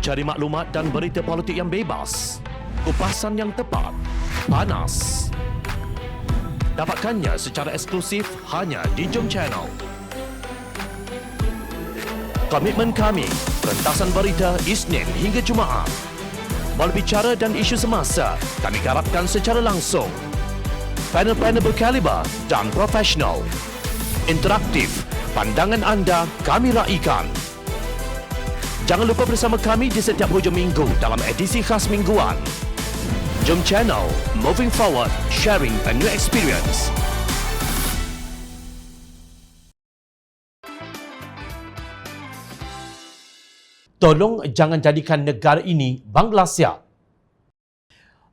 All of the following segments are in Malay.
Cari maklumat dan berita politik yang bebas, kupasan yang tepat, panas. Dapatkannya secara eksklusif hanya di Jom Channel. Komitmen kami, pentasan berita Isnin hingga Jumaat. Berbicara dan isu semasa, kami garapkan secara langsung. Panel-panel berkaliber dan profesional. Interaktif, pandangan anda kami raikan. Jangan lupa bersama kami di setiap hujung minggu dalam edisi khas mingguan. Jom Channel, moving forward, sharing a new experience. Tolong jangan jadikan negara ini Bangladesh.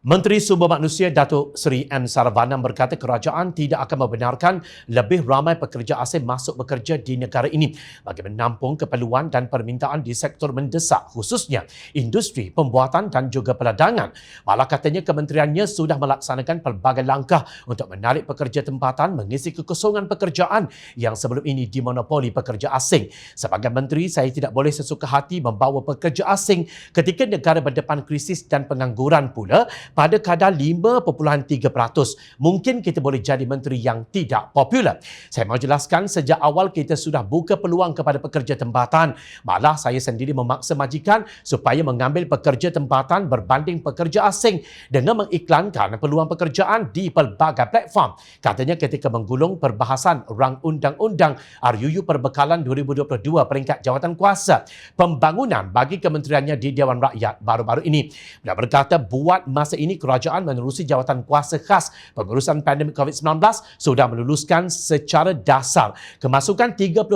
Menteri Sumber Manusia Datuk Seri M. Saravanan berkata kerajaan tidak akan membenarkan lebih ramai pekerja asing masuk bekerja di negara ini bagi menampung keperluan dan permintaan di sektor mendesak khususnya industri, pembuatan dan juga perdagangan. Malah katanya kementeriannya sudah melaksanakan pelbagai langkah untuk menarik pekerja tempatan mengisi kekosongan pekerjaan yang sebelum ini dimonopoli pekerja asing. Sebagai menteri, saya tidak boleh sesuka hati membawa pekerja asing ketika negara berdepan krisis dan pengangguran pula pada kadar 5.3%. Mungkin kita boleh jadi menteri yang tidak popular. Saya mahu jelaskan sejak awal kita sudah buka peluang kepada pekerja tempatan. Malah saya sendiri memaksa majikan supaya mengambil pekerja tempatan berbanding pekerja asing dengan mengiklankan peluang pekerjaan di pelbagai platform. Katanya ketika menggulung perbahasan Rang Undang-Undang RUU Perbekalan 2022 peringkat jawatan kuasa pembangunan bagi kementeriannya di Dewan Rakyat baru-baru ini. Dia berkata buat masa ini kerajaan menerusi jawatan kuasa khas pengurusan pandemik COVID-19 sudah meluluskan secara dasar kemasukan 32,000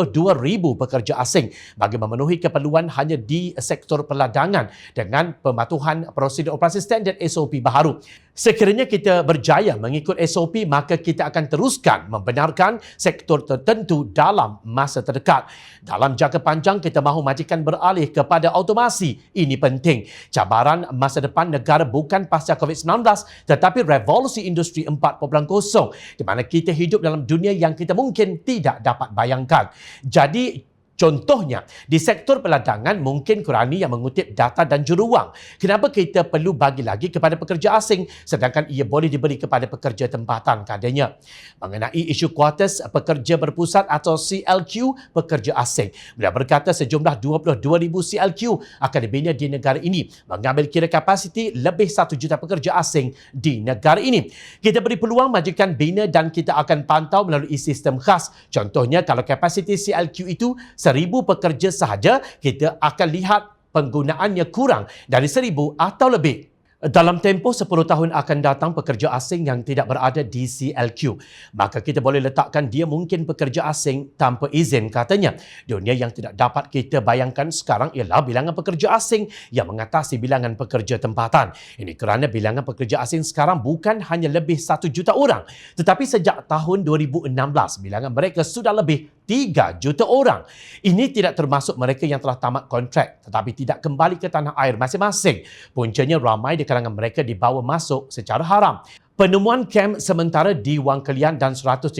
pekerja asing bagi memenuhi keperluan hanya di sektor perdagangan dengan pematuhan prosedur operasi standard SOP baharu. Sekiranya kita berjaya mengikut SOP, maka kita akan teruskan membenarkan sektor tertentu dalam masa terdekat. Dalam jangka panjang, kita mahu majikan beralih kepada automasi. Ini penting. Cabaran masa depan negara bukan pasca COVID-19, tetapi revolusi industri 4.0, di mana kita hidup dalam dunia yang kita mungkin tidak dapat bayangkan. Jadi, contohnya, di sektor perdagangan mungkin Kurani yang mengutip data dan juruwang. Kenapa kita perlu bagi lagi kepada pekerja asing sedangkan ia boleh diberi kepada pekerja tempatan katanya. Mengenai isu kuartus pekerja berpusat atau CLQ pekerja asing. Beliau berkata sejumlah 22,000 CLQ akan dibina di negara ini mengambil kira kapasiti lebih 1 juta pekerja asing di negara ini. Kita beri peluang majikan bina dan kita akan pantau melalui sistem khas. Contohnya kalau kapasiti CLQ itu 1,000 pekerja sahaja, kita akan lihat penggunaannya kurang dari 1,000 atau lebih. Dalam tempoh 10 tahun akan datang pekerja asing yang tidak berada di CLQ. Maka kita boleh letakkan dia mungkin pekerja asing tanpa izin katanya. Dunia yang tidak dapat kita bayangkan sekarang ialah bilangan pekerja asing yang mengatasi bilangan pekerja tempatan. Ini kerana bilangan pekerja asing sekarang bukan hanya lebih 1 juta orang. Tetapi sejak tahun 2016, bilangan mereka sudah lebih 3 juta orang. Ini tidak termasuk mereka yang telah tamat kontrak tetapi tidak kembali ke tanah air masing-masing. Puncanya ramai di kalangan mereka dibawa masuk secara haram. Penemuan kem sementara di Wang Kelian dan 139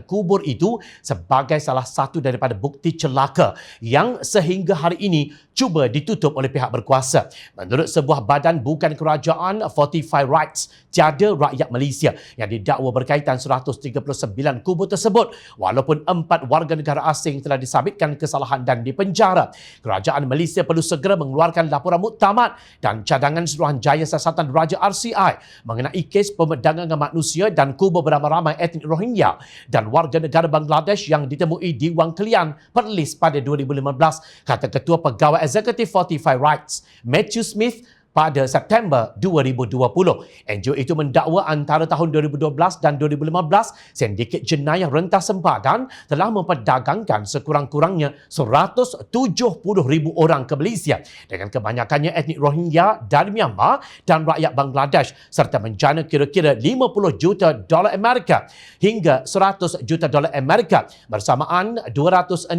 kubur itu sebagai salah satu daripada bukti celaka yang sehingga hari ini cuba ditutup oleh pihak berkuasa. Menurut sebuah badan bukan kerajaan, Fortify Rights, tiada rakyat Malaysia yang didakwa berkaitan 139 kubur tersebut walaupun 4 warga negara asing telah disabitkan kesalahan dan dipenjara. Kerajaan Malaysia perlu segera mengeluarkan laporan muktamad dan cadangan Suruhanjaya Siasatan Raja RCI mengenai kes perdagangan manusia dan kubur beramai-ramai etnik Rohingya dan warga negara Bangladesh yang ditemui di Wang Kelian Perlis pada 2015, kata Ketua Pegawai Eksekutif Fortify Rights, Matthew Smith, pada September 2020. NGO itu mendakwa antara tahun 2012 dan 2015, sindiket jenayah rentas sempadan telah memperdagangkan sekurang-kurangnya 170,000 orang ke Malaysia dengan kebanyakannya etnik Rohingya dari Myanmar dan rakyat Bangladesh serta menjana kira-kira 50 juta dolar Amerika hingga 100 juta dolar Amerika bersamaan 206.5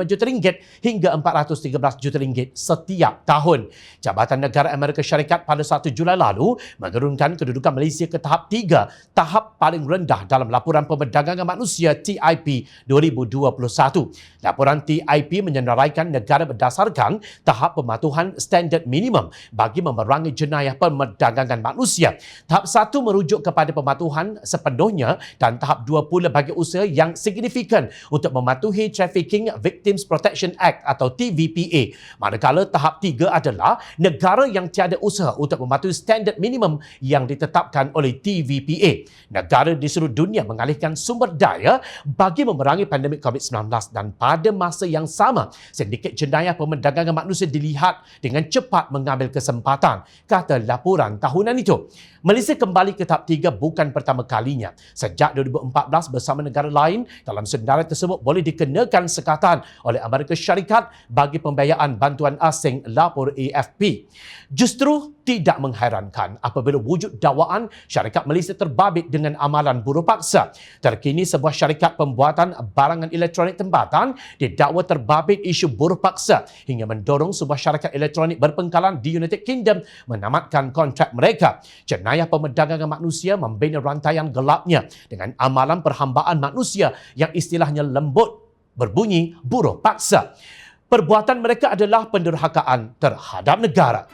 juta ringgit hingga 413 juta ringgit setiap tahun. Jabatan Negara Amerika Amerika Syarikat pada 1 Julai lalu menurunkan kedudukan Malaysia ke tahap 3, tahap paling rendah dalam laporan perdagangan manusia TIP 2021. Laporan TIP menyenaraikan negara berdasarkan tahap pematuhan standard minimum bagi memerangi jenayah perdagangan manusia. Tahap 1 merujuk kepada pematuhan sepenuhnya dan tahap 2 pula bagi usaha yang signifikan untuk mematuhi Trafficking Victims Protection Act atau TVPA. Manakala tahap 3 adalah negara yang tiada usaha untuk mematuhi standard minimum yang ditetapkan oleh TVPA. Negara di seluruh dunia mengalihkan sumber daya bagi memerangi pandemik COVID-19 dan pada masa yang sama, sindiket jenayah perdagangan manusia dilihat dengan cepat mengambil kesempatan, kata laporan tahunan itu. Malaysia kembali ke tahap 3 bukan pertama kalinya. Sejak 2014 bersama negara lain, dalam senarai tersebut boleh dikenakan sekatan oleh Amerika Syarikat bagi pembiayaan bantuan asing, lapor AFP. Justru tidak mengherankan apabila wujud dakwaan syarikat Malaysia terbabit dengan amalan buruh paksa. Terkini sebuah syarikat pembuatan barangan elektronik tempatan didakwa terbabit isu buruh paksa hingga mendorong sebuah syarikat elektronik berpengkalan di United Kingdom menamatkan kontrak mereka. Jenayah perdagangan manusia membina rantaian gelapnya dengan amalan perhambaan manusia yang istilahnya lembut berbunyi buruh paksa. Perbuatan mereka adalah penderhakaan terhadap negara.